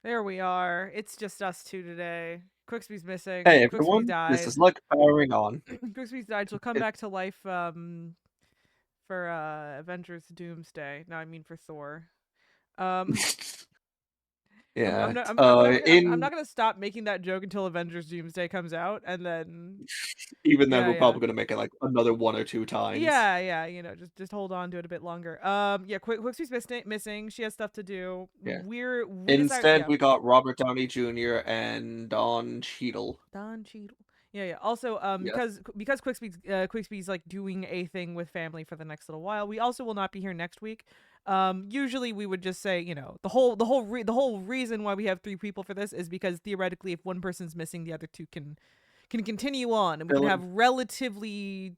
There we are. It's just us two today. Quixby's missing. Hey Quixby everyone, this died. is Luck powering on. Quixby's died. She'll come It, back to life for Avengers Doomsday. No, I mean for Thor. Um I'm yeah, not I'm in not gonna stop making that joke until Avengers Doomsday comes out, and then even then yeah, we're yeah. probably gonna make it like another one or two times. Yeah, yeah, just hold on to it a bit longer. Yeah, Quixby's missing. She has stuff to do. Yeah. We decided, Instead, yeah. we got Robert Downey Jr. and Don Cheadle. Don Cheadle. Yeah, yeah. Also, Yes. because Quixby's like doing a thing with family for the next little while. We also will not be here next week. Usually we would just say, the whole reason why we have three people for this is because theoretically, if one person's missing, the other two can continue on, and we can Dylan, have relatively,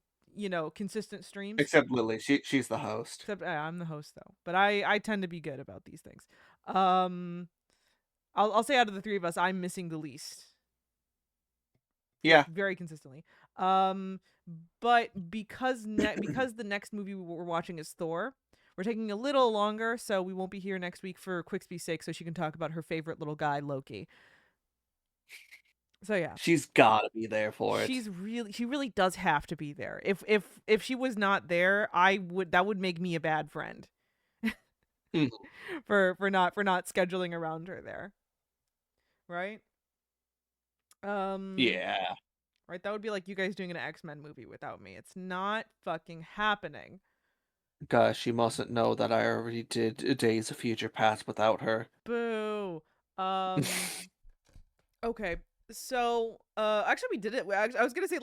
consistent streams. except Lily, she's the host. Except I'm the host though, but I tend to be good about these things. Um, I'll say out of the three of us, I'm missing the least. Yeah. Very consistently. Um, but because the next movie we're watching is Thor, we're taking a little longer, so we won't be here next week for Quixby's sake, so she can talk about her favorite little guy, Loki. So yeah, She's gotta be there for it. she really does have to be there. If she was not there, that would make me a bad friend Hmm. for not scheduling around her there, right? Um, Yeah. right. That would be like you guys doing an X-Men movie without me. It's not fucking happening. Gosh, she mustn't know that I already did Days of Future Past without her. Boo. Um. Okay. So, actually, we did it. I was gonna say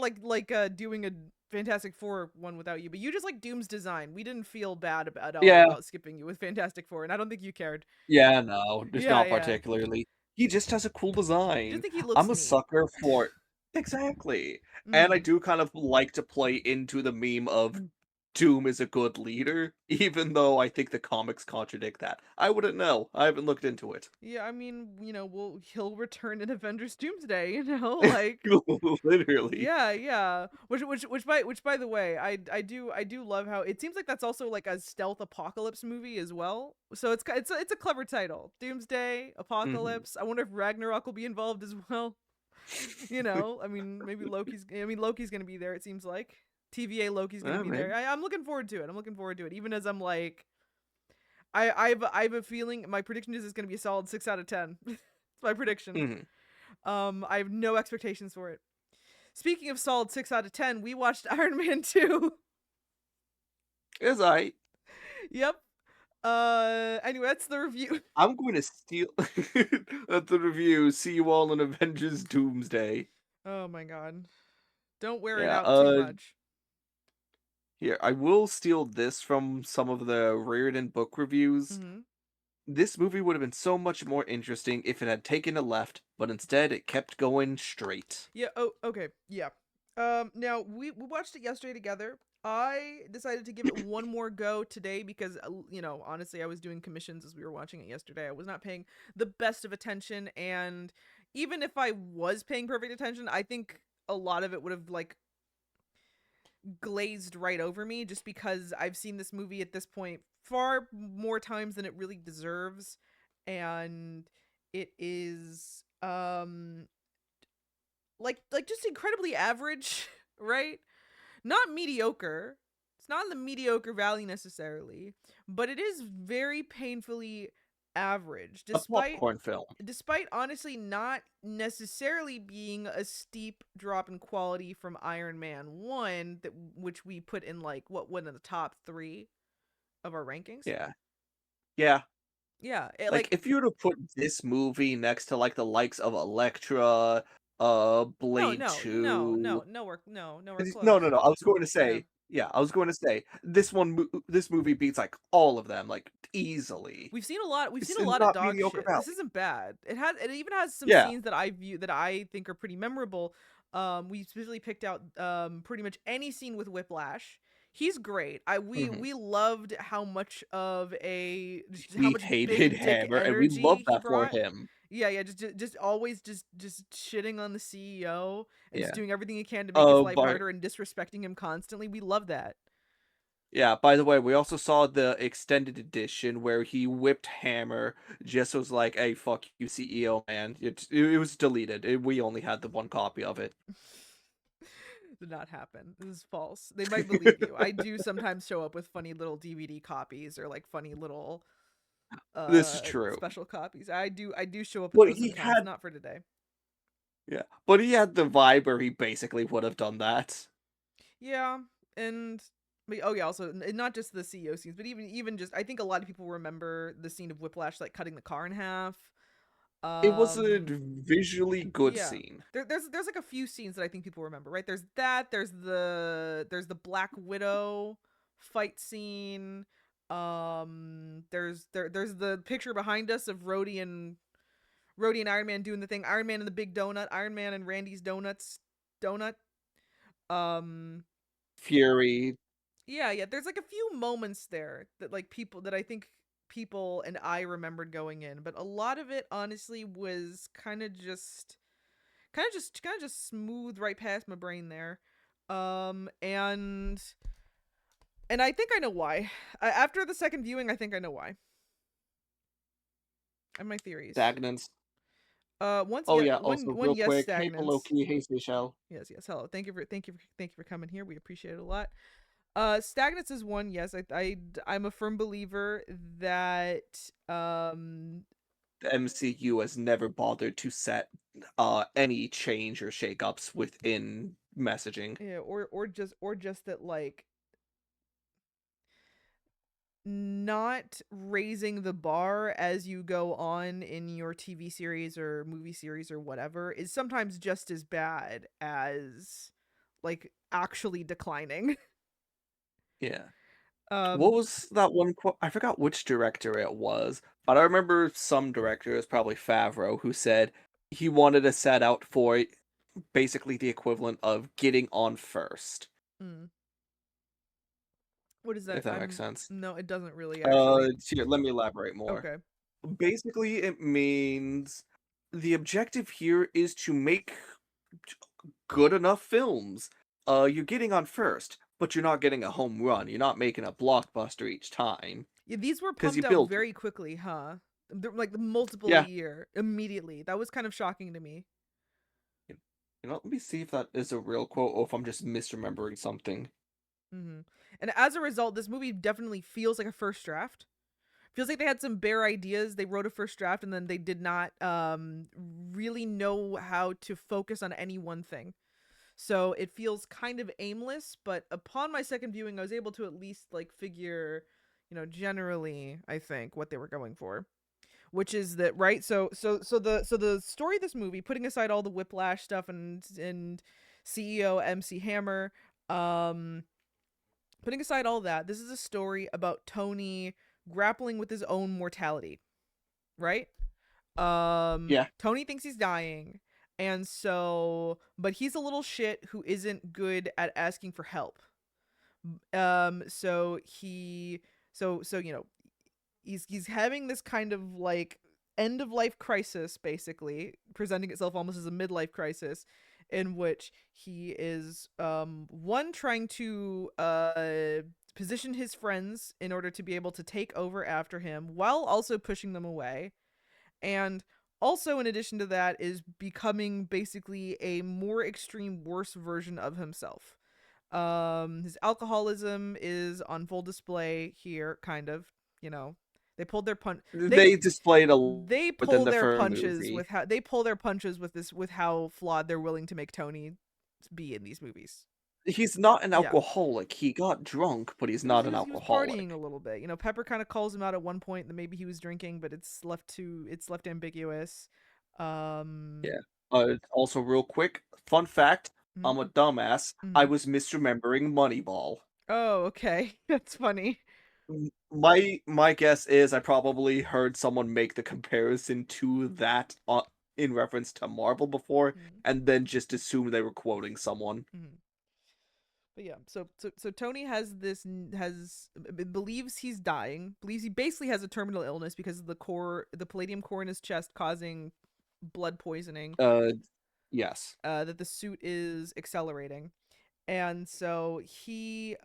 doing a Fantastic Four one without you, but you just like Doom's design. We didn't feel bad at all Yeah. about skipping you with Fantastic Four, and I don't think you cared. Yeah, no, just Yeah, not yeah. particularly. He just has a cool You just design. think he looks I'm a neat. sucker for exactly. And I Mm. do kind of like to play into the meme of Doom is a good leader, even though I think the comics contradict that. I wouldn't know. I haven't looked into it. Yeah, I mean, he'll return in Avengers Doomsday. Like Literally. yeah, yeah. Which by the way, I do love how it seems like that's also like a stealth apocalypse movie as well. So it's a clever title. Doomsday, Mhm. Apocalypse. I wonder if Ragnarok will be involved as well. I mean, maybe Loki's going to be there it seems like. TVA Loki's going to be there. Maybe. I'm looking forward to it. I'm looking forward to it even as I'm like I have a feeling my prediction is it's going to be a solid 6 out of 10. It's my prediction. Mhm. I have no expectations for it. Speaking of solid 6 out of 10, we watched Iron Man 2. Is I. Yep. Anyway, that's the review. I'm going to steal at the review. See you all in Avengers Doomsday. Oh my god. Don't wear it Yeah, out too much. here, I will steal this from some of the Reardon book reviews. Mhm. This movie would have been so much more interesting if it had taken a left, but instead it kept going straight. Yeah, oh, okay. Yeah. Now we watched it yesterday together. I decided to give it one more go today because honestly, I was doing commissions as we were watching it yesterday. I was not paying the best of attention, and even if I was paying perfect attention, I think a lot of it would have like glazed right over me just because I've seen this movie at this point far more times than it really deserves, and it is like just incredibly average, right? Not mediocre. It's not in the mediocre valley necessarily, but it is very painfully average A despite popcorn film. honestly not necessarily being a steep drop in quality from Iron Man 1 which we put in like what one of the top 3 of our rankings. Yeah. Yeah. Yeah, Like, if you were to put this movie next to, like, the likes of Elektra, no, Blade no, no, no, 2. nowhere No, close. no, no, I was going to Yeah. say yeah, I was going to say, this movie beats, like, all of them, like, easily. We've seen It's a lot of not dog mediocre shit. This valley. isn't bad. It even has some Yeah. scenes that I think are pretty memorable. We specifically picked out pretty much any scene with Whiplash. He's great. Mhm. We loved how much of a just how We much hated big dick Hammer, and we energy love he that for brought. him. Yeah, yeah, just always just shitting on the CEO and just Yeah. doing everything he can to make his life But harder and disrespecting him constantly. We love that. Yeah, by the way, we also saw the extended edition where he whipped Hammer just was like, "Hey, fuck you, CEO man." It was deleted. We only had the one copy of it. Did not happen. This is false. They might believe you. I do sometimes show up with funny little DVD copies or like funny little This is true. special copies. I do show up with But those he sometimes, had not for today. yeah, but he had the vibe where he basically would have done that. Yeah, and oh yeah, also not just the CEO scenes, but even just I think a lot of people remember the scene of Whiplash like cutting the car in half. It was a Um visually good yeah. scene. There's like a few scenes that I think people remember, right? There's that, there's the Black Widow fight scene. There's the picture behind us of Rhodey and Iron Man doing the thing. Iron Man and the big donut, Iron Man and Randy's donut. Um Fury, yeah, there's like a few moments there that like people that I think people and I remembered going in, but a lot of it honestly was kind of just smooth right past my brain there. And I think I know why. After the second viewing, I think I know why. I have my theories. stagnance. Once Oh yeah, yeah, one also one real yes quick, hey stagnance. Loki, hey Seychelles. Yes. Hello. Thank you for coming here. We appreciate it a lot. Stagnance is one. Yes, I'm a firm believer that The MCU has never bothered to set any change or shakeups within messaging. yeah, or just that like not raising the bar as you go on in your TV series or movie series or whatever is sometimes just as bad as like actually declining. Yeah. What um was that one quote? I forgot which director it was, but I remember some director, it's probably Favreau, who said he wanted to set out for basically the equivalent of getting on first, mm, what is that? if that makes I'm sense. No, it doesn't really actually. Here, let me elaborate more. Okay. Basically, it means the objective here is to make good enough films. You're getting on first, but you're not getting a home run. You're not making a blockbuster each time Yeah, these were because you pumped out build. very quickly, huh? Like multiple a Yeah, year immediately. That was kind of shocking to me. let me see if that is a real quote or if I'm just misremembering something. Hmm. And as a result, this movie definitely feels like a first draft. Feels like they had some bare ideas. They wrote a first draft and then they did not really know how to focus on any one thing. So it feels kind of aimless, but upon my second viewing, I was able to at least like figure, generally, I think what they were going for, which is that right. So the story of this movie, putting aside all the Whiplash stuff and CEO MC Hammer, um, putting aside all that, this is a story about Tony grappling with his own mortality, right? Yeah, Tony thinks he's dying, and so but he's a little shit who isn't good at asking for help. So he so he's having this kind of like end of life crisis, basically presenting itself almost as a midlife crisis, in which he is one trying to position his friends in order to be able to take over after him while also pushing them away, and also in addition to that is becoming basically a more extreme worse version of himself. His alcoholism is on full display here, kind of. You know, they pulled their punch. They they displayed a lot they within pull the their first punches movie. with how they pull their punches with how flawed they're willing to make Tony be in these movies. He's not an Yeah, alcoholic. He got drunk, but he's he was not he an was he was partying a alcoholic. little bit. Pepper kind of calls him out at one point that maybe he was drinking, but it's left ambiguous. Um. Yeah. Also, real quick, fun fact: I'm a Mm-hmm. dumbass. I Mm-hmm. was misremembering Moneyball. Oh, okay, that's funny. My guess is I probably heard someone make the comparison to that in reference to Marvel before, Mm-hmm. and then just assumed they were quoting someone. Mm-hmm. But yeah, so Tony has believes he's dying, believes he basically has a terminal illness because of the palladium core in his chest causing blood poisoning. Uh, yes. That the suit is accelerating, and so he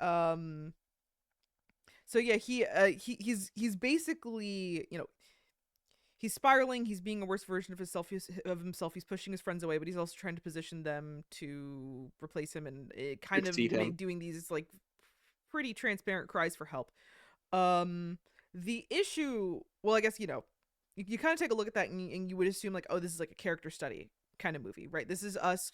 So yeah, he's basically, he's spiraling. He's being a worse version of himself. He's pushing his friends away, but he's also trying to position them to replace him, and it kind of Exceed him. doing these like pretty transparent cries for help. Um, the issue, well, I guess you kind of take a look at that, and you would assume like, oh, this is like a character study kind of movie, right? This is us.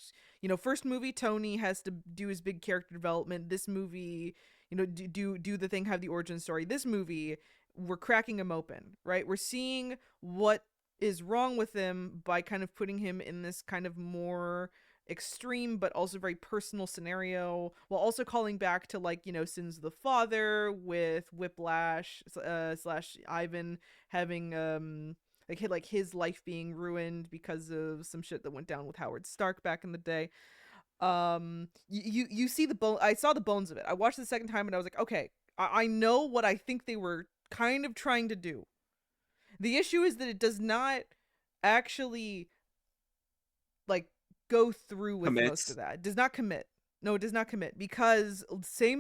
First movie, Tony has to do his big character development. This movie, do the thing, have the origin story. This movie, we're cracking him open, right? We're seeing what is wrong with him by kind of putting him in this kind of more extreme but also very personal scenario, while also calling back to like sins of the father with Whiplash slash Ivan having like his life being ruined because of some shit that went down with Howard Stark back in the day. You see the bone. I saw the bones of it. I watched it the second time and I was like, okay, I know what I think they were kind of trying to do. The issue is that it does not actually like go through with most of Commits. that. It does not commit. No, it does not commit, because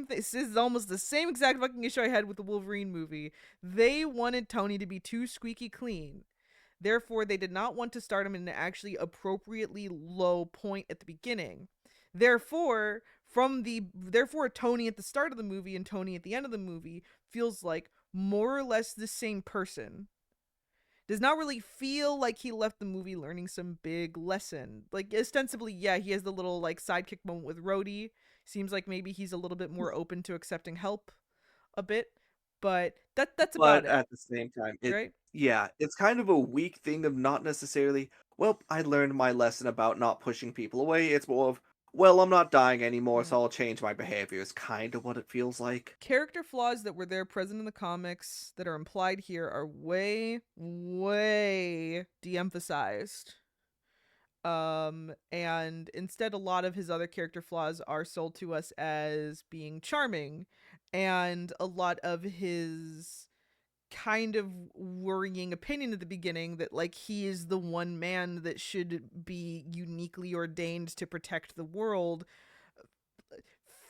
this is almost the same exact fucking issue I had with the Wolverine movie. They wanted Tony to be too squeaky clean. Therefore, they did not want to start him in an actually appropriately low point at the beginning. Therefore Tony at the start of the movie and Tony at the end of the movie feels like more or less the same person. Does not really feel like he left the movie learning some big lesson. Like, ostensibly, yeah, he has the little like sidekick moment with Rhodey. Seems like maybe he's a little bit more open to accepting help a bit, but that's about But it, at the same time, right? yeah, it's kind of a weak thing of not necessarily, well, I learned my lesson about not pushing people away. It's more of, well, I'm not dying anymore, Mm. so I'll change my behavior. Is kind of what it feels like. Character flaws that were there present in the comics that are implied here are way, way de-emphasized. And instead a lot of his other character flaws are sold to us as being charming, and a lot of his kind of worrying opinion at the beginning that like he is the one man that should be uniquely ordained to protect the world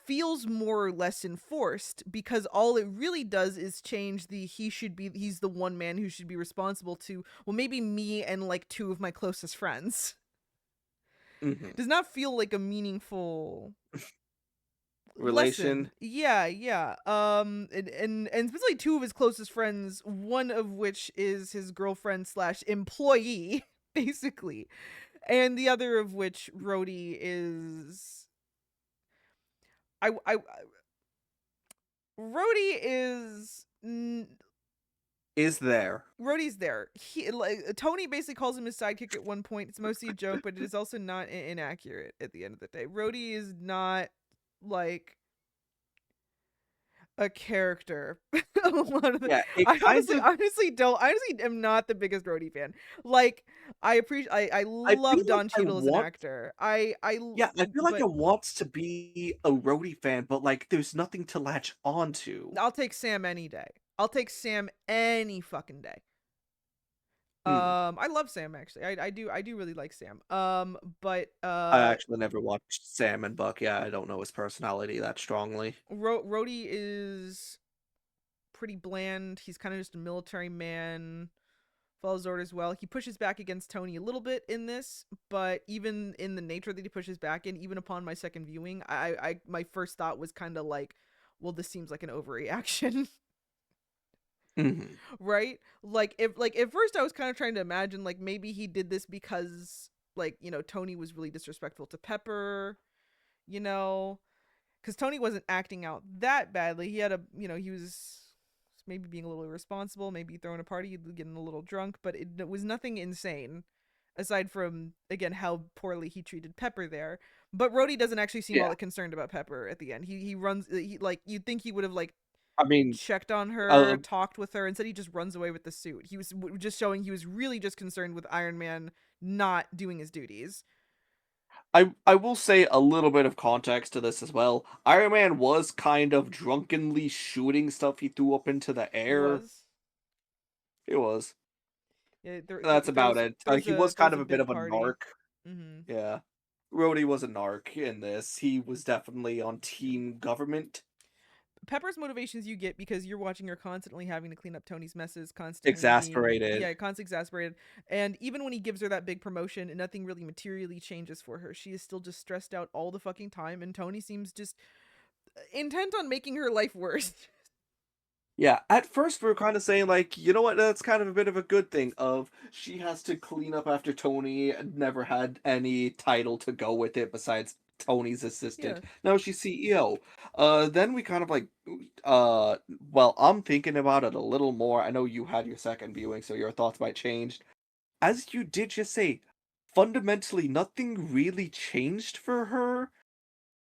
feels more or less enforced, because all it really does is change the he's the one man who should be responsible to, well, maybe me and like two of my closest friends. Hmm. Does not feel like a meaningful lesson. Relation. Yeah, yeah. And especially two of his closest friends, one of which is his girlfriend slash employee, basically, and the other of which Rhodey is. I Rhodey is. Is there. Rhodey's there. He like Tony basically calls him his sidekick at one point. It's mostly a joke, but it is also not inaccurate at the end of the day. Rhodey is not like a character. A lot of the, Yeah, it I kind of, honestly am not the biggest Rhodey fan. Like, I I love feel like Don I Cheadle as an want, actor. yeah, I feel like I But want to be a Rhodey fan, but like there's nothing to latch onto. I'll take Sam any day. I'll take Sam any fucking day. Hmm. I love Sam actually. I do really like Sam. But I actually never watched Sam and Buck. Yeah, I don't know his personality that strongly. Rhodey is pretty bland. He's kind of just a military man. Follows orders well. He pushes back against Tony a little bit in this, but even in the nature that he pushes back in, even upon my second viewing, I my first thought was kind of like, well, this seems like an overreaction. Hmm. Right? Like at first I was kind of trying to imagine like maybe he did this because like, Tony was really disrespectful to Pepper, you know, cuz Tony wasn't acting out that badly. He had a, he was maybe being a little irresponsible, maybe throwing a party, getting a little drunk, but it was nothing insane aside from again how poorly he treated Pepper there. But Rhodey doesn't actually seem all Yeah, that concerned about Pepper at the end. He runs he like you'd think he would have like I mean, checked on uh, her, talked with her. Instead, he just runs away with the suit. He was just showing he was really just concerned with Iron Man not doing his duties. I will say a little bit of context to this as well. Iron Man was kind of drunkenly shooting stuff he threw up into the He air. was. It was. Yeah, That's about it. He was kind throws of a a bit big of a party. narc. Mm-hmm. Yeah. Rhodey was a narc in this. He was definitely on team government. Pepper's motivations you get because you're watching her constantly having to clean up Tony's messes, constantly being, Exasperated. yeah, constantly exasperated. And even when he gives her that big promotion and nothing really materially changes for her, she is still just stressed out all the fucking time. And Tony seems just intent on making her life worse. Yeah, at first we were kind of saying like, you know what, that's kind of a bit of a good thing of she has to clean up after Tony and never had any title to go with it besides Tony's assistant. Yeah. Now she's CEO. Then we kind of like well, I'm thinking about it a little more. I know you had your second viewing, so your thoughts might change. As you did just say, fundamentally nothing really changed for her.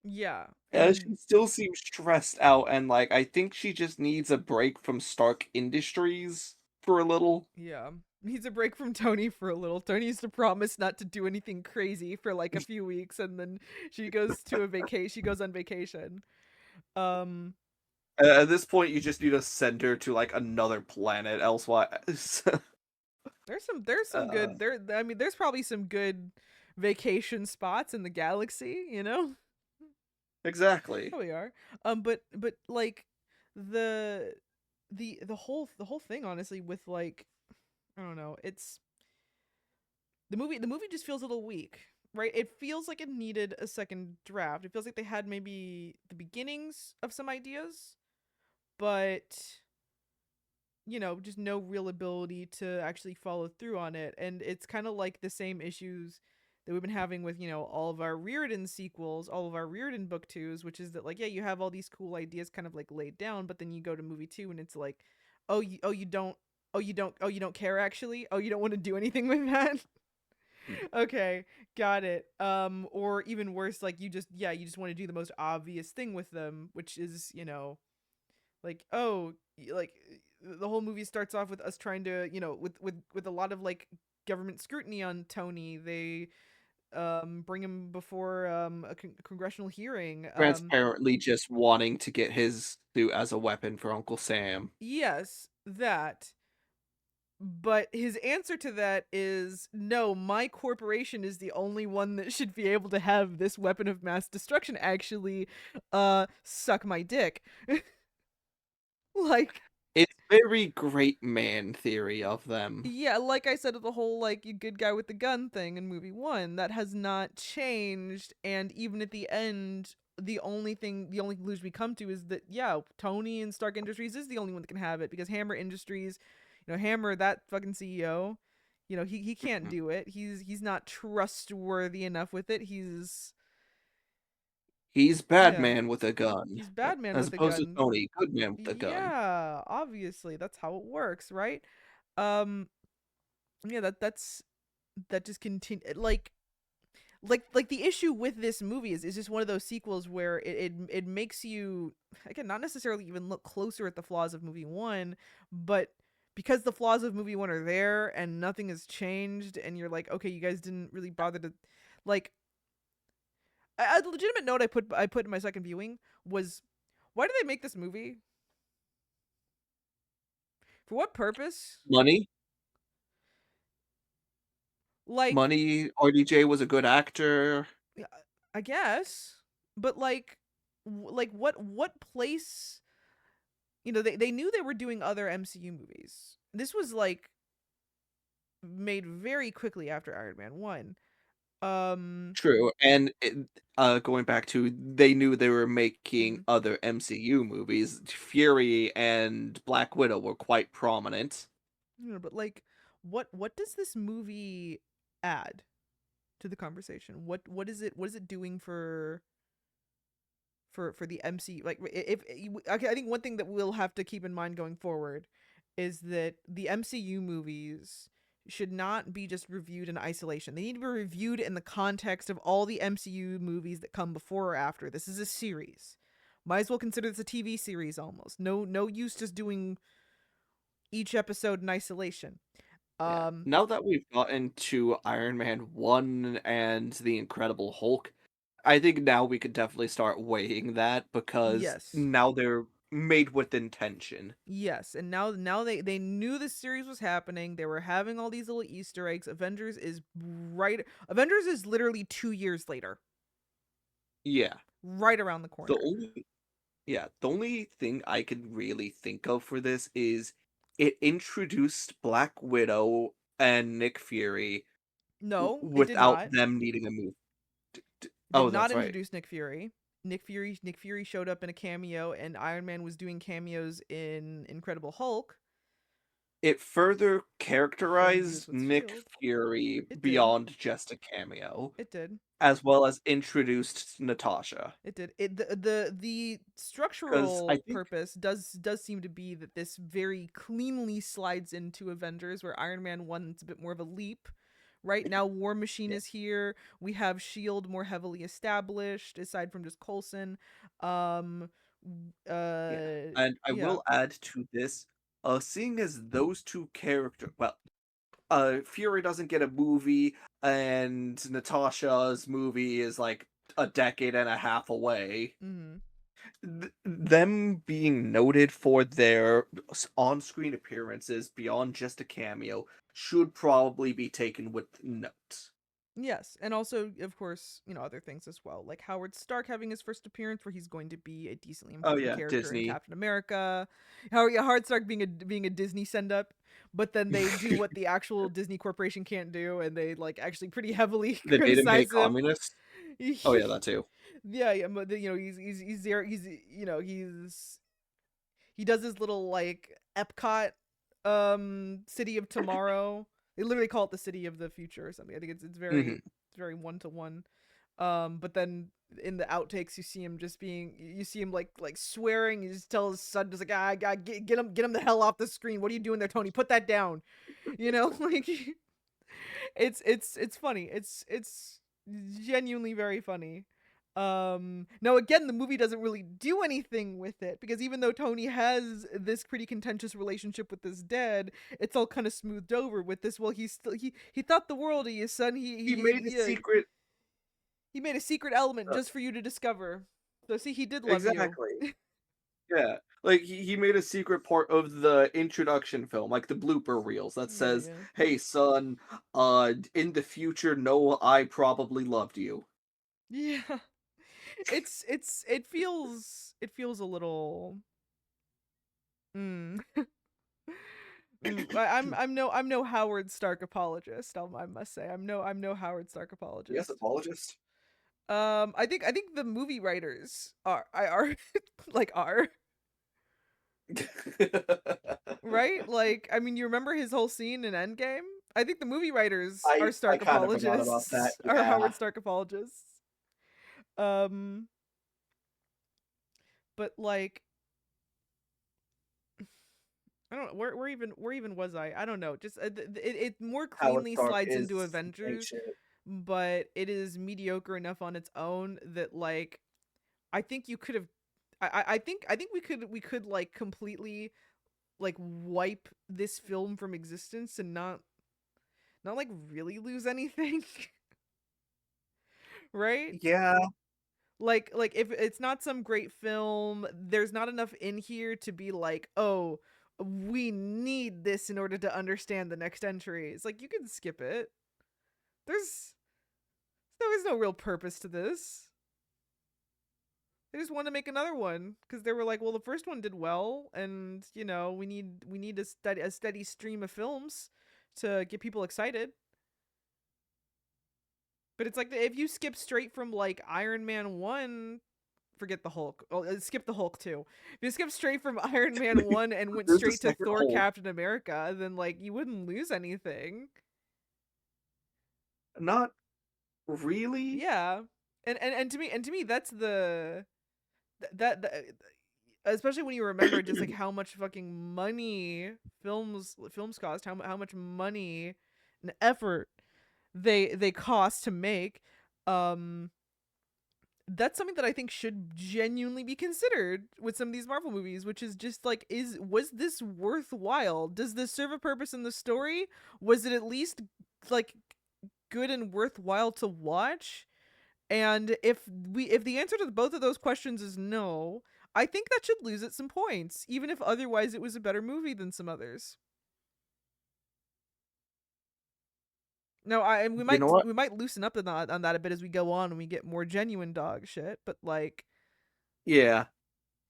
Yeah. And She still seems stressed out, and like I think she just needs a break from Stark Industries for a little. yeah. Needs a break from Tony for a little. Tony needs to promise not to do anything crazy for like a few weeks and then she goes to a vacation she goes on vacation. Um At this point, you just need to send her to like another planet elsewise. there's some uh, good there I mean there's probably some good vacation spots in the galaxy, you know? exactly. There we are. But like the the whole thing honestly with like I don't know, it's the movie just feels a little weak, right? It feels like it needed a second draft. It feels like they had maybe the beginnings of some ideas, but just no real ability to actually follow through on it. And it's kind of like the same issues that we've been having with, all of our Reardon sequels, all of our Reardon book twos, which is that like, yeah, you have all these cool ideas kind of like laid down, but then you go to movie two and it's like, oh you don't care actually? Oh, you don't want to do anything with that? Okay, got it. Or even worse, like you just want to do the most obvious thing with them, which is, like like the whole movie starts off with us trying to with a lot of like government scrutiny on Tony. They bring him before a congressional hearing. Transparently, just wanting to get his suit as a weapon for Uncle Sam. Yes, that. But his answer to that is no, my corporation is the only one that should be able to have this weapon of mass destruction. Actually, suck my dick. Like, It's very great man theory of them. yeah, like I said, the whole like you good guy with the gun thing in movie one, that has not changed. And even at the end, the only conclusion we come to is that yeah, Tony and Stark Industries is the only one that can have it because Hammer Industries, Hammer, that fucking CEO, he can't Mhm. do it. He's not trustworthy enough with it. He's bad Yeah, man with a gun, he's bad man as with a opposed to gun. Tony, good man with a gun. Yeah, obviously that's how it works, right? Um, yeah, that just continue like the issue with this movie is just one of those sequels where it makes you again not necessarily even look closer at the flaws of movie one, but because the flaws of movie one are there and nothing has changed and you're like okay you guys didn't really bother to like a legitimate note I put in my second viewing was why did they make this movie, for what purpose, Money, like money. RDJ was a good actor. yeah, I guess, but like what place, they knew they were doing other MCU movies. This was like made very quickly after Iron Man 1. Um True, and going back to they knew they were making mhm. other MCU movies. Fury and Black Widow were quite prominent. But like what does this movie add to the conversation? What is it doing for the MC, like if okay, I think one thing that we'll have to keep in mind going forward is that the MCU movies should not be just reviewed in isolation. They need to be reviewed in the context of all the MCU movies that come before or after. This is a series. Might as well consider this a TV series almost. No use just doing each episode in isolation. Yeah. Um Now that we've gotten to Iron Man 1 and the Incredible Hulk, I think now we could definitely start weighing that because yes. now they're made with intention. Yes, and now they knew this series was happening. They were having all these little Easter eggs. Avengers is literally 2 years later, Yeah. right around the The corner. only Yeah, the only thing I could really think of for this is it introduced Black Widow and Nick Fury No, it did without not. them needing a move. Did Oh, not that's right. introduce Nick Fury. Nick Fury showed up in a cameo, and Iron Man was doing cameos in Incredible Hulk. It further But he used characterized with Nick Shield. Fury It did. beyond just a cameo, It did. as well as introduced Natasha. It did. The Because I structural think, purpose does seem to be that this very cleanly slides into Avengers, where Iron Man 1 it's a bit more of a leap. Right now, War Machine yeah, is here. We have Shield more heavily established, aside from just Coulson. Um, yeah. And I yeah. will add to this, seeing as those two characters, well, Fury doesn't get a movie, and Natasha's movie is like a decade and a half away. Mm-hmm. Them being noted for their on-screen appearances beyond just a cameo should probably be taken with note. Yes, and also, of course, other things as well, like Howard Stark having his first appearance, where he's going to be a decently Oh important yeah, character in Disney. Captain America. Howard Stark being a Disney send up, but then they do what the actual Disney Corporation can't do, and they like actually pretty heavily They made him hate criticize him. communists. Oh yeah, that too. Yeah, yeah, but he's there. He does his little like Epcot city of tomorrow. They literally call it the city of the future or something. I think Hmm. it's very one to one. But then in the outtakes you see him like swearing. You just tell his son just like get him the hell off the screen. What are you doing there, Tony? Put that down. Like it's funny. It's genuinely very funny. Now again, the movie doesn't really do anything with it, because even though Tony has this pretty contentious relationship with his dad, it's all kind of smoothed over with this. Well, he thought the world of you, son. He made a secret. He made a secret element Uh, just for you to discover. So see, he did love you. exactly. Yeah, like he made a secret part of the introduction film, like the blooper reels that Yeah, says, yeah. "Hey son, in the future, no, I probably loved you." Yeah. It feels a little mm. I'm no Howard Stark apologist. I must say I'm no Howard Stark Yes, apologist. apologist. I think the movie writers are like are right. Like I mean, you remember his whole scene in Endgame? I think the movie writers are I Stark kind of forgot about that. apologists, are Yeah, Howard Stark apologists. Um, but like I don't know where even was I? I don't know. Just it more Howard cleanly Stark slides into is ain't Avengers, shit. but it is mediocre enough on its own that like I think you could have I think we could like completely like wipe this film from existence and not like really lose anything. Right? Yeah, Like if it's not some great film, there's not enough in here to be like, "Oh, we need this in order to understand the next entry." It's like you can skip it. There's there's no real purpose to this. They just want to make another one because they were like, well, the first one did well, and we need a steady stream of films to get people excited. But it's like if you skip straight from like Iron Man 1, forget the Hulk. Oh, skip the Hulk too. If you skip straight from Iron Man 1 and went there's a straight to second Thor Hulk. Captain America, then like you wouldn't lose anything. Not really. Yeah. And to me that's that especially when you remember just like how much fucking money films cost, how much money and effort they cost to make. um that's something that I think should genuinely be considered with some of these Marvel movies, which is just like, was this worthwhile? Does this serve a purpose in the story? Was it at least like good and worthwhile to watch? And if the answer to both of those questions is no, I think that should lose it some points, even if otherwise it was a better movie than some others. No, and we You might know what? we might loosen up on that a bit as we go on and we get more genuine dog shit, but like Yeah,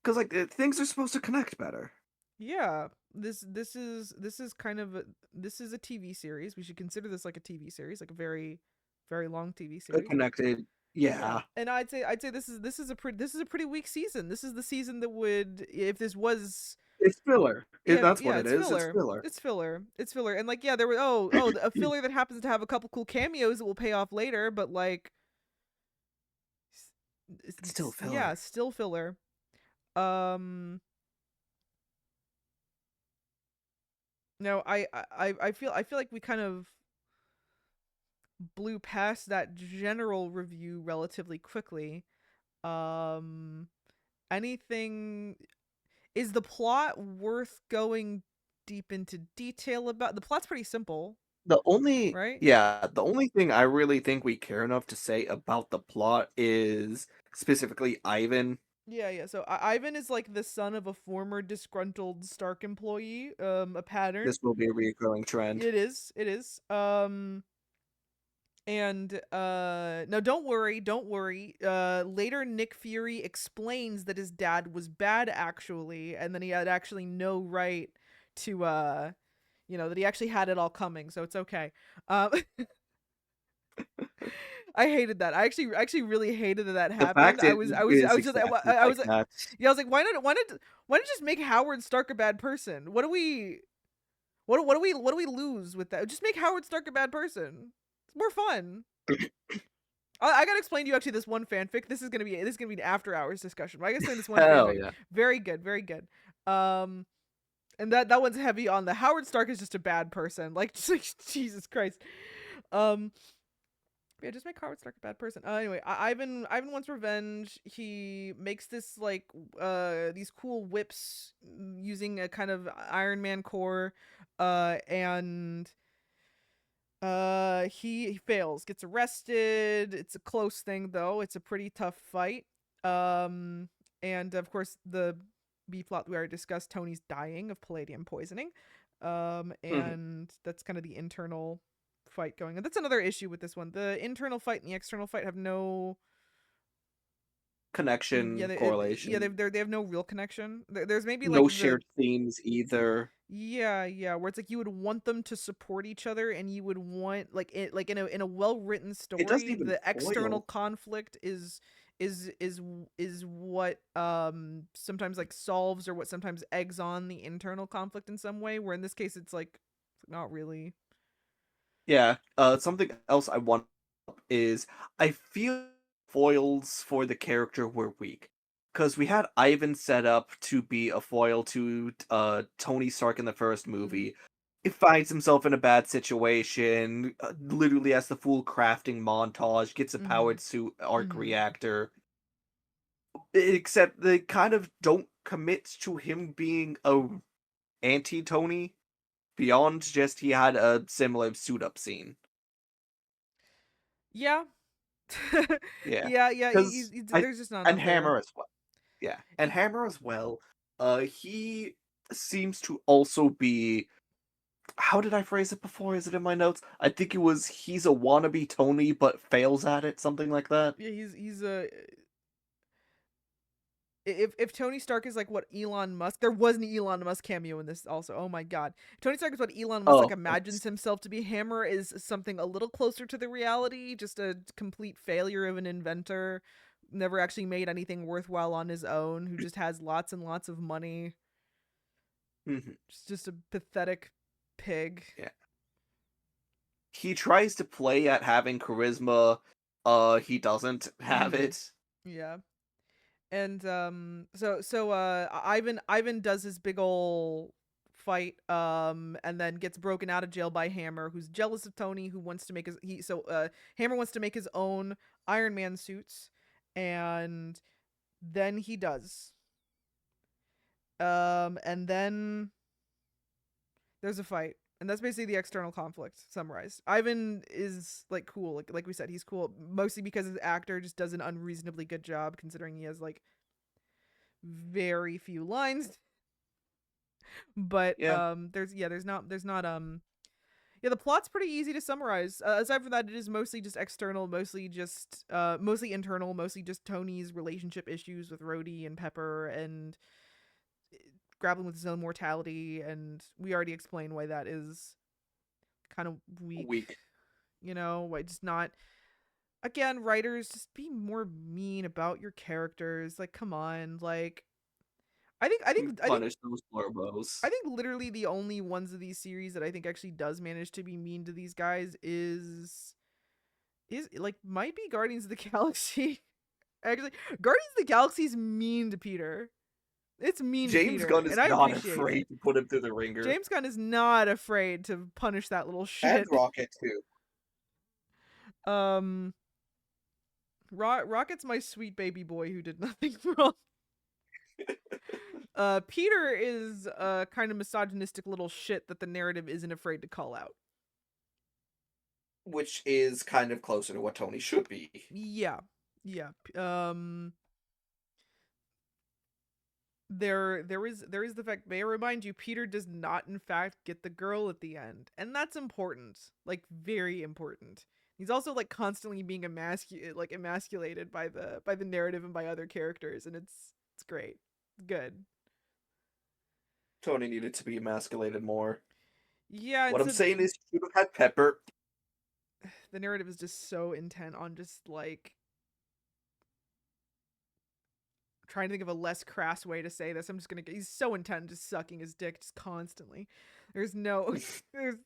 because like things are supposed to connect better. Yeah, this is kind of this is a TV series. We should consider this like a TV series, like a very long TV series. Connected, Yeah, yeah. and I'd say this is a pretty weak season. This is the season that would, if this was, It's filler. yeah, That's what yeah, it it's is. It's filler. filler. It's filler. It's filler. And like, yeah, there were, a filler that happens to have a couple cool cameos that will pay off later, but like, It's still yeah, filler. still filler. Um, no, I feel like we kind of blew past that general review relatively quickly. Um, anything, is the plot worth going deep into detail about? The plot's pretty simple, right? The only thing I really think we care enough to say about the plot is specifically Ivan. Yeah, yeah. So Ivan is like the son of a former disgruntled Stark employee. A pattern. This will be a recurring trend. It is. It is. And no, don't worry. Later Nick Fury explains that his dad was bad actually, and then he had actually no right to that he actually had it all coming, so it's okay. Um I hated that. I actually really hated that that The happened. fact I it was I was I is was just exactly I like was like, that. yeah, I was like, why not just make Howard Stark a bad person? What do we lose with that? Just make Howard Stark a bad person. It's more fun. I gotta explain to you actually this one fanfic. This is gonna be an after hours discussion. But I gotta explain this one Hell fanfic. yeah. Very good, very good. Um, and that one's heavy on the Howard Stark is just a bad person. Like, just like Jesus Christ. Um, yeah, just make Howard Stark a bad person. Anyway, Ivan wants revenge. He makes this like these cool whips using a kind of Iron Man core, and he fails, gets arrested. It's a close thing though. It's a pretty tough fight. Um, and of course the B plot we already discussed. Tony's dying of palladium poisoning. Mhm. And that's kind of the internal fight going on. That's another issue with this one. The internal fight and the external fight have no. Yeah, Connection, correlation. they have no real connection. There's maybe like No the. shared themes either. Yeah, yeah, where it's like you would want them to support each other, and you would want like it like in a well-written It doesn't story, even the external foil. conflict is is is what sometimes like solves or what sometimes eggs on the internal conflict in some way, where in this case it's like not really. Yeah. Something else I want is I feel foils for the character were weak. Because we had Ivan set up to be a foil to Tony Stark in the first Mhm. movie. He finds himself in a bad situation, literally has the full crafting montage, gets a Mhm. powered suit arc Mhm. reactor. Except they kind of don't commit to him being a anti-Tony beyond just he had a similar suit up scene. Yeah. Yeah. Yeah, yeah, Because I there's just not and enough there. Hammer as well. Yeah, and Hammer as well. He seems to also be. How did I phrase it before? Is it in my notes? I think it was he's a wannabe Tony but fails at it, something like that. Yeah, he's a if Tony Stark is like what Elon Musk, there was an Elon Musk cameo in this also. Oh my god, Tony Stark is what Elon Musk like Oh, imagines himself to be. Hammer is something a little closer to the reality, just a complete failure of an inventor, never actually made anything worthwhile on his own, who just has lots and lots of money. mhm, Just a pathetic pig. yeah. He tries to play at having charisma. He doesn't have Mm-hmm. it. Yeah. And Ivan does his big ol' fight, and then gets broken out of jail by Hammer, who's jealous of Tony, who wants to make his he so Hammer wants to make his own Iron Man suits, and then he does. And then there's a fight. And that's basically the external conflict summarized. Ivan is like cool, like we said, he's cool mostly because his actor just does an unreasonably good job considering he has like very few lines. But Yeah. there's not Yeah, the plot's pretty easy to summarize. Aside from that, it is mostly just external, mostly internal, mostly just Tony's relationship issues with Rhodey and Pepper, and grappling with his own mortality. And we already explained why that is kind of weak. Weak. Why just not. Again, writers, just be more mean about your characters. Like, come on. Like, I think, I think, I think Punish those Florbos. I think literally the only ones of these series that I think actually does manage to be mean to these guys is like might be Guardians of the Galaxy. Actually, Guardians of the Galaxy's mean to Peter. It's mean to James Peter, Gunn is and I not appreciate afraid it. to put him through the ringer. James Gunn is not afraid to punish that little And shit. Rocket too. Um, Rocket's my sweet baby boy who did nothing wrong. Peter is a kind of misogynistic little shit that the narrative isn't afraid to call out. Which is kind of closer to what Tony should be. Yeah. There is the fact, may I remind you, Peter does not in fact get the girl at the end, and that's important, like very important. He's also like constantly being emasculated by the narrative and by other characters, and it's great, good. Tony needed to be emasculated more. Yeah, What and I'm so saying is, you should have had Pepper. the narrative is just so intent on just like trying to think of a less crass way to say this. I'm just gonna. He's so intent on just sucking his dick just constantly. There's no. There's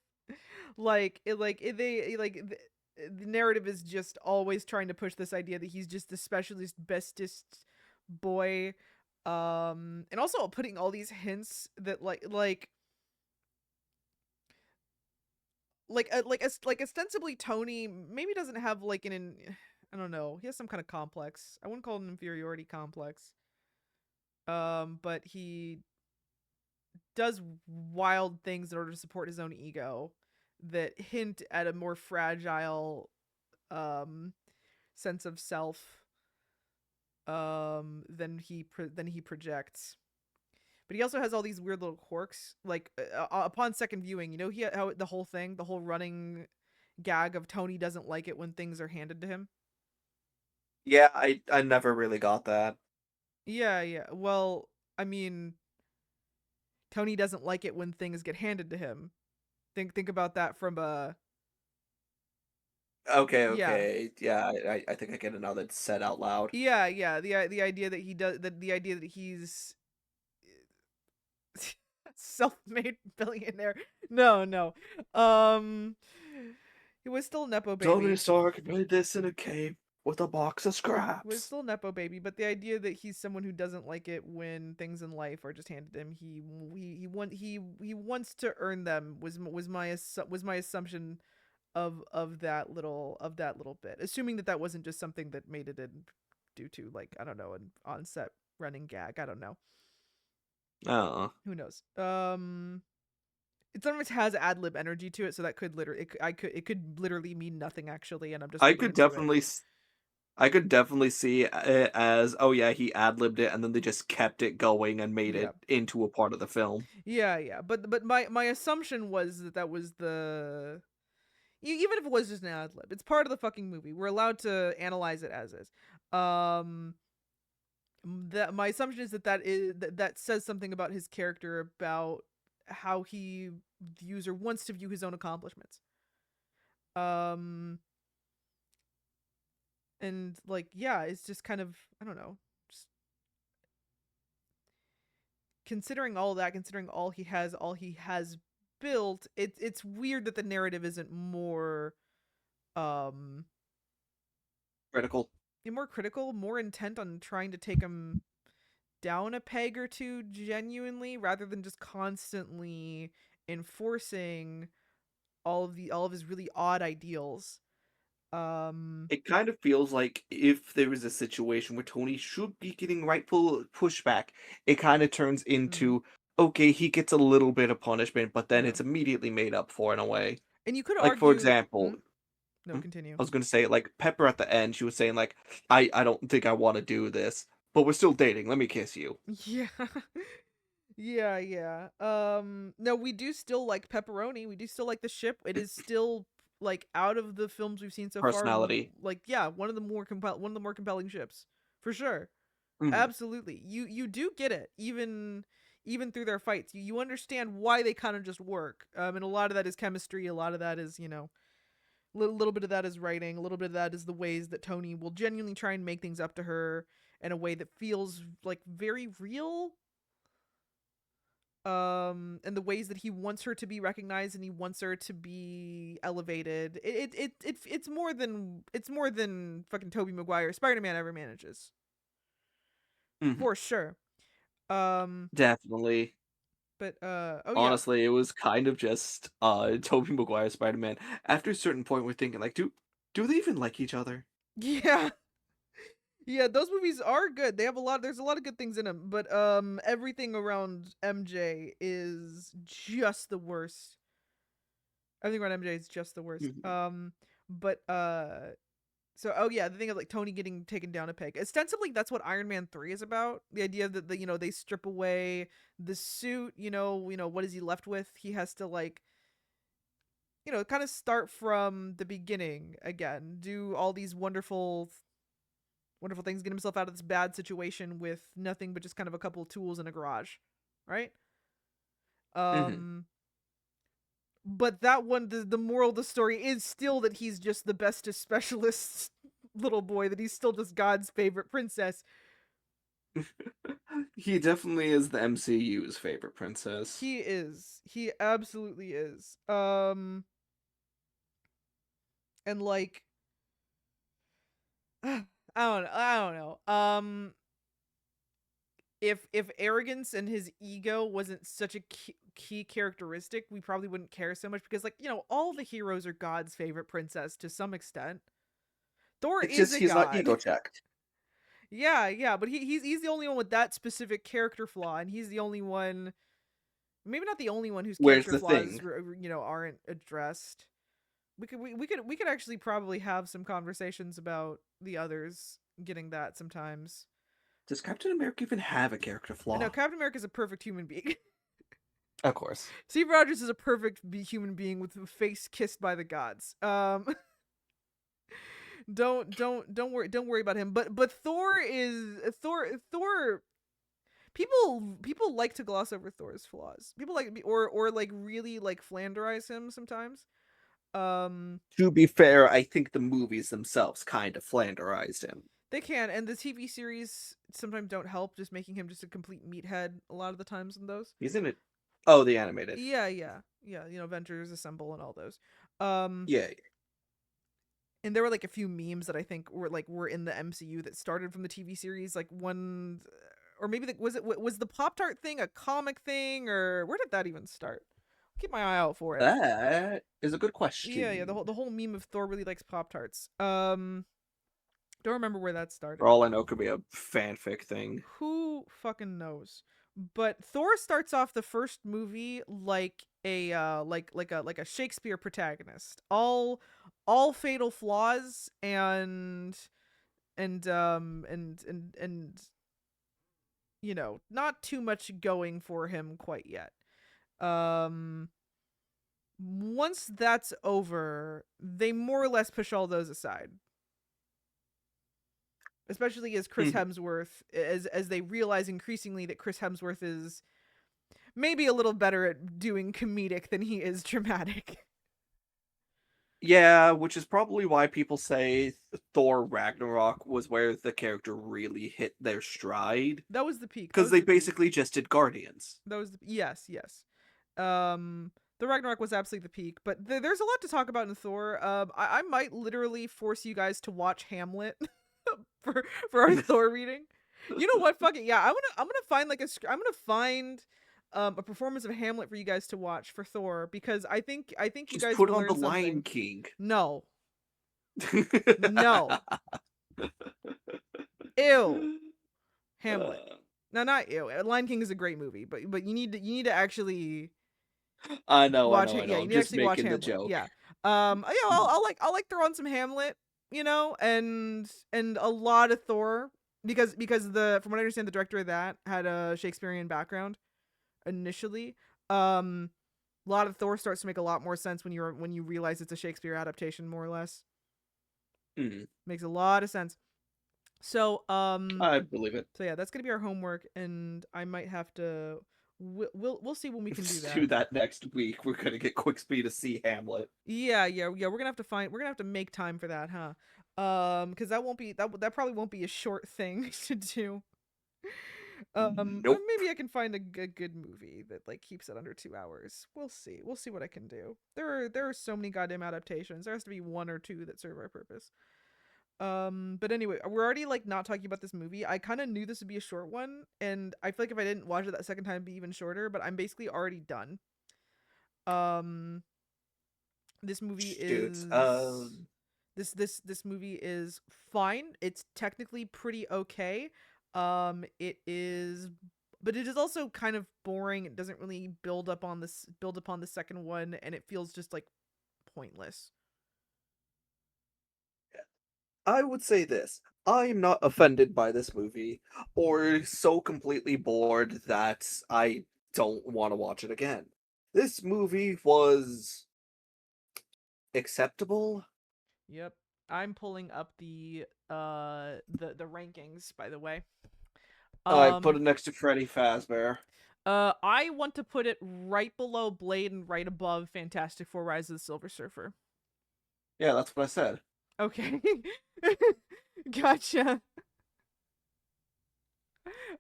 the narrative is just always trying to push this idea that he's just the specialist bestest boy, and also putting all these hints that ostensibly Tony maybe doesn't have like I don't know, he has some kind of complex. I wouldn't call it an inferiority complex. But he does wild things in order to support his own ego that hint at a more fragile sense of self than he projects. But he also has all these weird little quirks. Like upon second viewing, how the whole running gag of Tony doesn't like it when things are handed to him. Yeah, I never really got that. Yeah. Well, I mean, Tony doesn't like it when things get handed to him. Think about that from yeah. Okay. Yeah, I think I get it now that's said out loud. Yeah. The idea that he does the idea that he's self-made billionaire. No. He was still nepo Tony baby. Stark made this in a cave with a box of Was scraps. still nepo baby, but the idea that he's someone who doesn't like it when things in life are just handed to him, he wants to earn them was my assumption of that little bit, assuming that wasn't just something that made it in due to like I don't know an on-set running gag. I don't know. Oh. Who knows? It sometimes has ad lib energy to it, so that could it could literally mean nothing actually, and I'm just I holding could it to it. definitely I could definitely see it as, oh yeah, he ad-libbed it and then they just kept it going and made it into a part of the film. Yeah. But my assumption was that was the even if it was just an ad lib, it's part of the fucking movie. We're allowed to analyze it as is. That my assumption is that says something about his character, about how he views or wants to view his own accomplishments. And like yeah, it's just kind of I don't know, just considering all he has built, it's weird that the narrative isn't more Critical. more critical, more intent on trying to take him down a peg or two genuinely, rather than just constantly enforcing all of his really odd ideals. It kind of feels like if there is a situation where Tony should be getting rightful pushback, it kind of turns into, okay, he gets a little bit of punishment, but then Yeah. it's immediately made up for in a way. And you could Like, argue for example, no, continue. I was going to say, like, Pepper at the end, she was saying, like, I don't think I want to do this, but we're still dating. Let me kiss you. Yeah. Yeah. No, we do still like pepperoni. We do still like the ship. It is still like out of the films we've seen so far, Personality. like yeah, one of the more compelling ships for sure. Mhm. Absolutely. You do get it even through their fights. You understand why they kind of just work. And a lot of that is chemistry, a lot of that is, little bit of that is writing, a little bit of that is the ways that Tony will genuinely try and make things up to her in a way that feels like very real, and the ways that he wants her to be recognized and he wants her to be elevated. It's more than fucking Tobey Maguire Spider-Man ever manages, Mhm. for sure. um Definitely. but oh yeah. Honestly, it was kind of just Tobey Maguire Spider-Man. After a certain point, we're thinking like, do they even like each other? Yeah. Yeah, those movies are good. There's a lot of good things in them, but everything around MJ is just the worst. Everything around MJ is just the worst. Mhm. But so oh yeah, the thing of like Tony getting taken down a peg. Ostensibly that's what Iron Man 3 is about. The idea that they strip away the suit, what is he left with? He has to like, kind of start from the beginning again. Do all these wonderful things, get himself out of this bad situation with nothing but just kind of a couple of tools in a garage, right? Mhm. Um, but that one, the moral of the story is still that he's just the bestest specialist little boy. That he's still just God's favorite princess. He definitely is the MCU's favorite princess. He is. He absolutely is. And like, I don't know. If arrogance and his ego wasn't such a key characteristic, we probably wouldn't care so much because, like, all the heroes are God's favorite princess to some extent. Thor It's is just a he's not god. ego checked. Yeah, but he's the only one with that specific character flaw, and he's the only one, maybe not the only one whose Where's character the flaws thing? aren't addressed. We could actually probably have some conversations about the others getting that sometimes. Does Captain America even have a character I know flaw? Captain America is a perfect human being. Of course. Steve Rogers is a perfect human being with a face kissed by the gods. Don't worry about him. But Thor is Thor. People like to gloss over Thor's flaws. People like, or like really like Flanderize him sometimes. Um, To be fair, I think the movies themselves kind of flanderized him. they can, and the TV series sometimes don't help, just making him just a complete meathead a lot of the times in those. Isn't it? Oh, the animated. Yeah. Avengers Assemble and all those. Um, Yeah. and there were like a few memes that I think were in the MCU that started from the TV series. Like one, or maybe was the Pop Tart thing a comic thing, or where did that even start? I'll keep my eye out for it. That is a good Yeah. The question. whole meme of Thor really likes Pop Tarts. Don't remember where that For started. all I know, it could be a fanfic thing. Who fucking knows? But Thor starts off the first movie like a like a Shakespeare protagonist. All fatal flaws and not too much going for him quite yet. Um Once that's over, they more or less push all those aside. Especially as Chris Mhm. Hemsworth, as they realize increasingly that Chris Hemsworth is maybe a little better at doing comedic than he is dramatic. Yeah, which is probably why people say Thor Ragnarok was where the character really hit their stride. That was the peak. That Because was they the peak. basically just did Guardians. That was yes. The Ragnarok was absolutely the peak, but there's a lot to talk about in Thor. I might literally force you guys to watch Hamlet for our Thor reading. You know what? Fuck it. Yeah, I'm gonna find like I'm gonna find a performance of Hamlet for you guys to watch for Thor because I think you Just guys put would on The learn Lion something. King. No, no, ew, Hamlet. No, not ew. Lion King is a great movie, but you need to actually I know, I watch know, I it. Yeah, know. you I'm need to just actually watch making the Hamlet. joke. Yeah. Yeah, Mhm. I'll like throw on some Hamlet, and a lot of Thor because the from what I understand the director of that had a Shakespearean background. initially. A lot of Thor starts to make a lot more sense when you realize it's a Shakespeare adaptation, more or less. Mm, Makes a lot of sense. So I believe it. so yeah, that's gonna be our homework, and I might have to. We'll see when we can do Let's that. do that next week. We're gonna get quick speed to see Hamlet. Yeah. We're gonna have to find. We're gonna have to make time for that, huh? Because that won't be that probably won't be a short thing to do. But Nope. maybe I can find a good movie that like keeps it under 2 hours. We'll see. We'll see what I can do. There are so many goddamn adaptations. There has to be one or two that serve our purpose. But anyway, we're already like not talking about this movie. I kind of knew this would be a short one, and I feel like if I didn't watch it that second time, it'd be even shorter. But I'm basically already done. Um, this movie Shoot. is this movie is fine. It's technically pretty okay. It is, but it is also kind of boring. It doesn't really build upon the second one, and it feels just like pointless. I would say this. I'm not offended by this movie, or so completely bored that I don't want to watch it again. This movie was acceptable. Yep. I'm pulling up the rankings, by the way. I put Um it next to Freddy Fazbear. I want to put it right below Blade and right above Fantastic Four: Rise of the Silver Surfer. Yeah, that's what I said. Okay. Gotcha.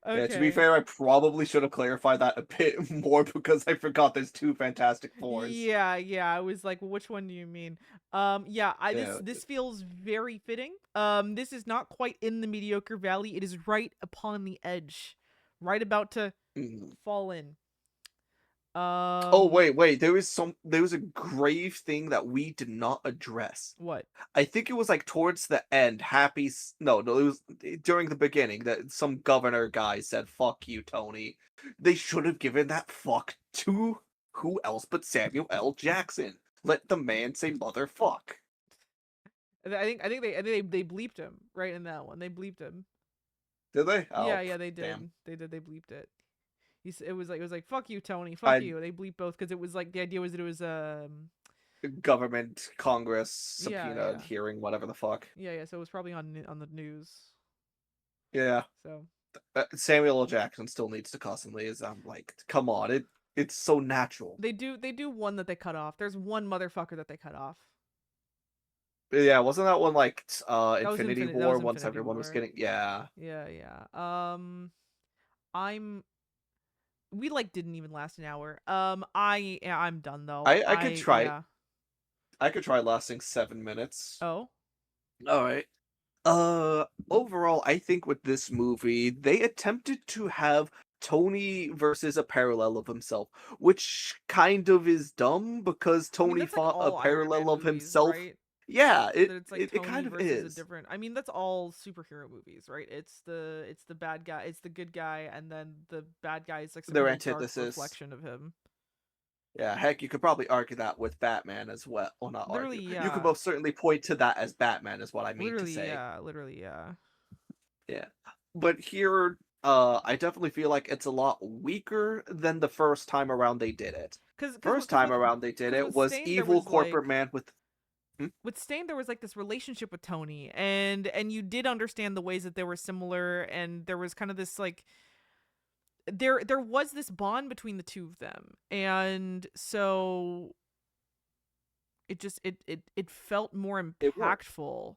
Yeah, to be Okay. fair, I probably should have clarified that a bit more because I forgot there's two Fantastic Fours. Yeah. I was like, well, which one do you mean? Yeah, I Yeah. this feels very fitting. This is not quite in the mediocre valley. It is right upon the edge. Right about to Mm. fall in. Oh Um wait, there was a grave thing that we did not address. what? I think it was like towards the end, no, it was during the beginning that some governor guy said, "Fuck you, Tony." They should have given that fuck to who else but Samuel L. Jackson. Let the man say motherfuck. I think they bleeped him right in that one. They bleeped him. Did they? Yeah, Oh, they damn. did. They bleeped it. It was like fuck you, Tony, fuck I you. They bleeped both because it was like the idea was that it was government, Congress, yeah subpoena, yeah hearing, whatever the fuck. yeah. So it was probably on the news. Yeah. So Samuel L. Jackson still needs to constantly is I'm like, come on, it's so natural. they do one that they cut off. There's one motherfucker that they cut off. Yeah, wasn't that one like That was Infinity Infinity. That War was once Infinity everyone was War. getting yeah. Yeah. I'm we like didn't even last an hour. I'm done though. I could I try yeah. I could try lasting 7 minutes. Oh, Alright. Overall, I think with this movie, they attempted to have Tony versus a parallel of himself, which kind of is dumb because I mean Tony that's like fought a all Iron Man parallel of movies, himself. right? Yeah, That it's like it Tony kind of versus a is. different. I mean, that's all superhero movies, right? It's the bad guy, it's the good guy, and then the bad guy is like some Their kind of dark antithesis. reflection of him. Yeah, heck, you could probably argue that with Batman as well. Well, not Literally, argue. You could yeah. most certainly point to that as Batman, is what I mean to Literally, say. yeah. Literally, yeah. Yeah. But here, I definitely feel like it's a lot weaker than the first time around they did it. Cause, cause, First cause time with, around they did cause it with was Stain there evil was corporate like man with. Hmm? with Stain there was like this relationship with Tony, and you did understand the ways that they were similar, and there was kind of this like there was this bond between the two of them, and so it felt more It worked. impactful,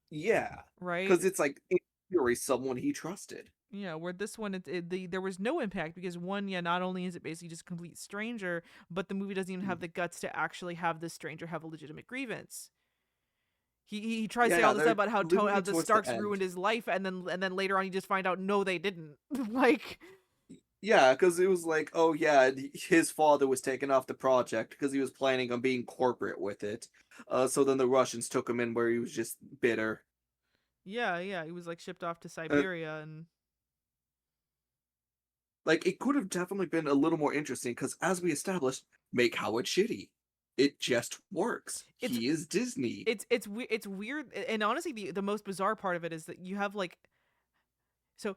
Yeah. right? Because it's like, in theory, someone he trusted. Yeah, where this one there was no impact because one, yeah, not only is it basically just a complete stranger, but the movie doesn't even have Mm. the guts to actually have this stranger have a legitimate grievance. He tries to say all Yeah, this stuff they're about how literally the towards the Starks end. ruined his life, and then later on you just find out no they didn't. Like Yeah, because it was like, oh yeah, his father was taken off the project because he was planning on being corporate with it. So then the Russians took him in where he was just bitter. yeah, he was like shipped off to Uh, Siberia and like it could have definitely been a little more interesting because, as we established, make Howard shitty. It just works. it's He is Disney. it's weird, and honestly the most bizarre part of it is that you have like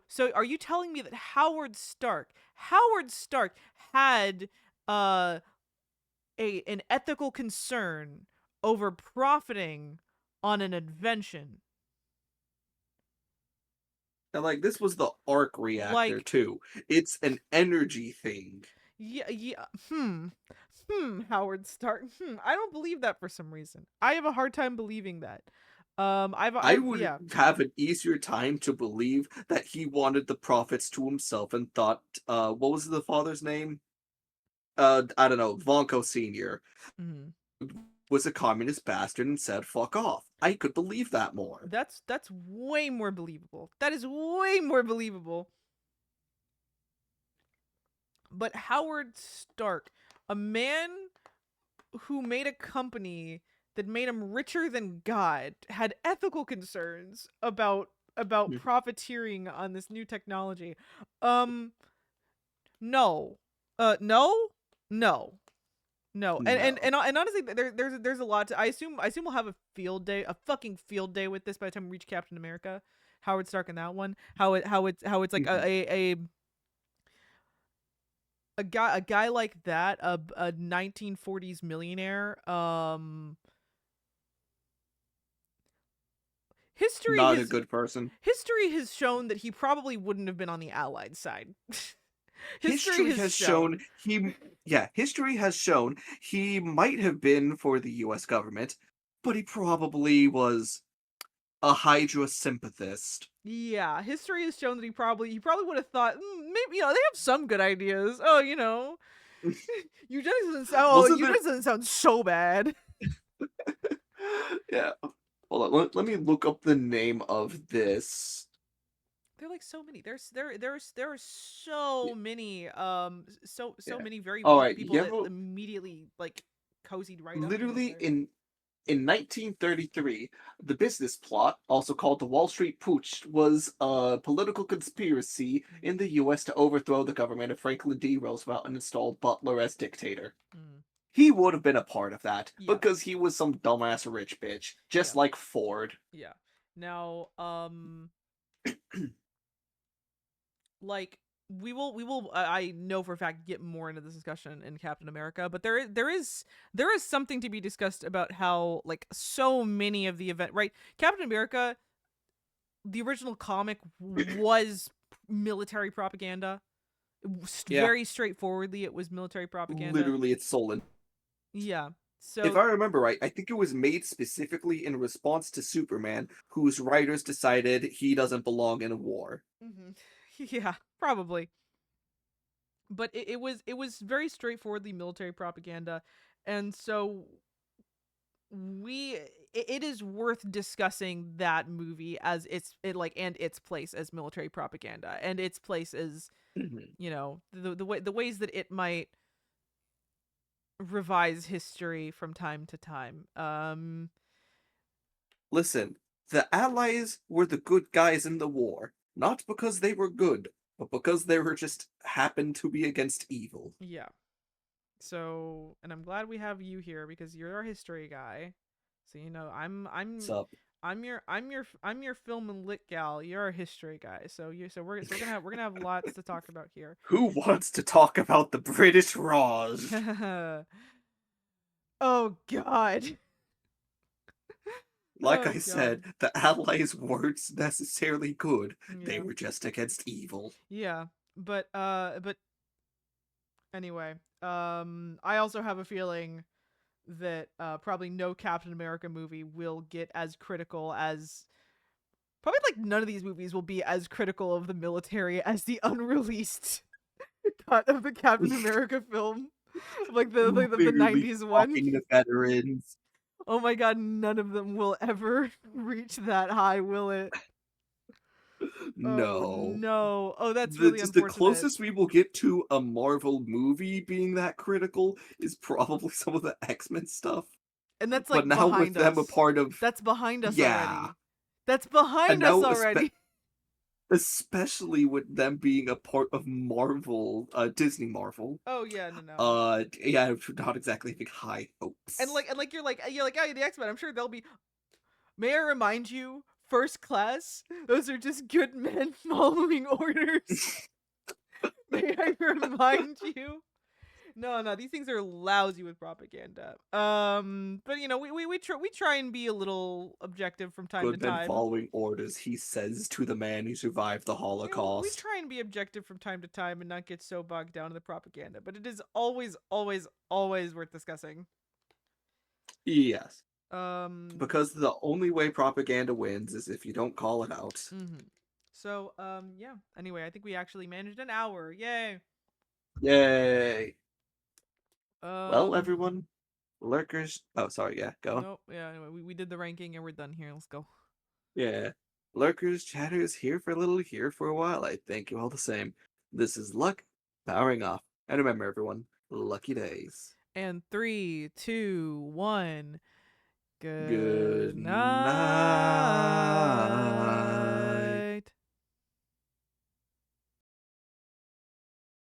So are you telling me that Howard Stark had uh an ethical concern over profiting on an invention? And like this was the arc reactor Like, too. It's an energy thing. yeah, yeah, Howard Stark. I don't believe that for some reason. I have a hard time believing that. I I've, would yeah. have an easier time to believe that he wanted the profits to himself and thought, what was the father's name? I don't know, Vonko Sr. Mhm. was a communist bastard and said, fuck off. I could believe that more. That's way more believable. That is way more believable. But Howard Stark, a man who made a company that made him richer than God, had ethical concerns about Mm. profiteering on this new technology. Um no. No. No. No. No. And honestly, there's a lot to I assume we'll have a field day, a fucking field day with this by the time we reach Captain America. Howard Stark in that one. How it's like Mhm. a guy like that, a 1940s millionaire. History Not a has good person. history has shown that he probably wouldn't have been on the Allied side. History History has has shown shown. history has shown he might have been for the US government, but he probably was a Hydra sympathist. Yeah, history has shown that he probably would have thought, maybe they have some good ideas. Oh, Wasn't there eugenics doesn't sound so bad. Yeah. Hold on, let me look up the name of this. There are like so many. There are so many so Yeah. many very All wealthy right, people you that ever immediately like cozied right up to literally Hitler. in 1933, the business plot, also called the Wall Street Putsch, was a political conspiracy Mm, in the US to overthrow the government of Franklin D. Roosevelt and install Butler as dictator. mm. He would have been a part of that Yeah, because he was some dumbass rich bitch, just yeah, like Ford. yeah. Now, like we will I know for a fact get more into this discussion in Captain America, but there is something to be discussed about how like so many of the event, right? Captain America, the original comic, was military propaganda. Yeah, Very straightforwardly, it was military propaganda. literally, it's Solon. Yeah. If So I remember right, I think it was made specifically in response to Superman, whose writers decided he doesn't belong in a war. mhm. Yeah, probably. But it was very straightforwardly military propaganda, and so it is worth discussing that movie as and its place as military propaganda, and its place as Mhm. the ways that it might revise history from time to time. Listen, the Allies were the good guys in the war, not because they were good, but because they were just happened to be against evil. Yeah. So, and I'm glad we have you here because you're our history guy. So What's up? I'm your film and lit gal. You're our history guy. So we're gonna have lots to talk about here. Who wants to talk about the British Raj? Oh God. Like Oh I God. said, the Allies weren't necessarily good. They Yeah. were just against evil. Yeah. But anyway, I also have a feeling that probably no Captain America movie will get as critical as probably like none of these movies will be as critical of the military as the unreleased cut of the Captain America film, like the Literally 90s one. fucking the veterans. Oh my God, none of them will ever reach that high, will it? Oh No. no. Oh, that's really The unfortunate. closest we will get to a Marvel movie being that critical is probably some of the X-Men stuff. And that's But like now with behind them a us. part of That's behind us yeah. already. That's And behind us now already. especially with them being a part of Marvel, Disney Marvel. Oh yeah, no. Yeah, not exactly big high And hopes. like you're like oh, the X-Men, I'm sure they'll be. May I remind you, first class. Those are just good men following orders. May I remind you? No, these things are lousy with propaganda. But you know, we try and be a little objective from time to Good men time. following orders, he says to the man who survived the We Holocaust. try and be objective from time to time and not get so bogged down in the propaganda, but it is always, always, always worth discussing. Yes. Um, Because the only way propaganda wins is if you don't call it out. So, yeah. Anyway, I think we actually managed an hour. Yay. Yay. Well, Um, everyone, lurkers. Oh, sorry. Yeah, go. Nope. Yeah. Anyway, we did the ranking and we're done here. Let's go. Yeah. Lurkers, chatters, here for a little, here for a while. I thank you all the same. This is Luck, powering off. And remember, everyone, lucky days. And 3, 2, 1. Good Good night. night.